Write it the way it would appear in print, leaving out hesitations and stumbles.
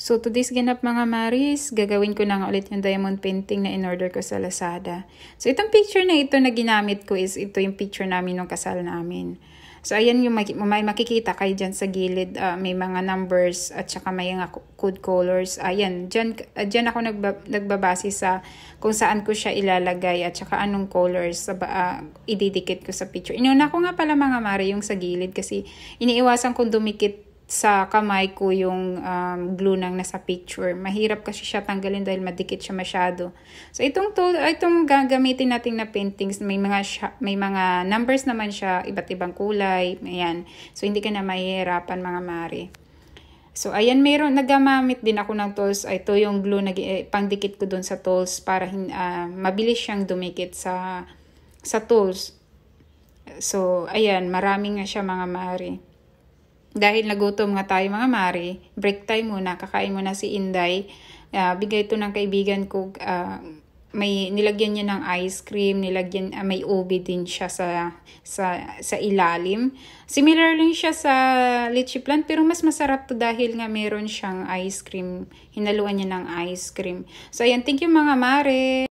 So today's ganap mga Maris, gagawin ko na nga ulit yung diamond painting na in-order ko sa Lazada. So itong picture na ito na ginamit ko is ito yung picture namin ng kasal namin. So ayan yung may makikita kayo dyan sa gilid, may mga numbers at saka may mga code colors. Ayan, dyan ako nagbabase sa kung saan ko siya ilalagay at saka anong colors ididikit ko sa picture. Inuna ko nga pala mga Mari yung sa gilid kasi iniiwasan kong dumikit sa kamay ko yung glue nang nasa picture. Mahirap kasi siya tanggalin dahil madikit siya masyado. So itong gagamitin natin na paintings, may mga numbers naman siya, iba't ibang kulay, ayan. So hindi ka na mahihirapan mga Mari. So ayan, nagamamit din ako ng tools. Ito yung glue na pangdikit ko dun sa tools para mabilis siyang dumikit sa tools. So ayan, marami nga siya mga Mari. Dahil nagutom nga tayo mga Mari, break time muna, kakain muna si Inday. Bigay ito ng kaibigan ko, may nilagyan niya ng ice cream, may ube din siya sa ilalim. Similar lang siya sa lychee plant pero mas masarap to dahil nga meron siyang ice cream. Hinaluan niya ng ice cream. So ayan, thank you mga Mari.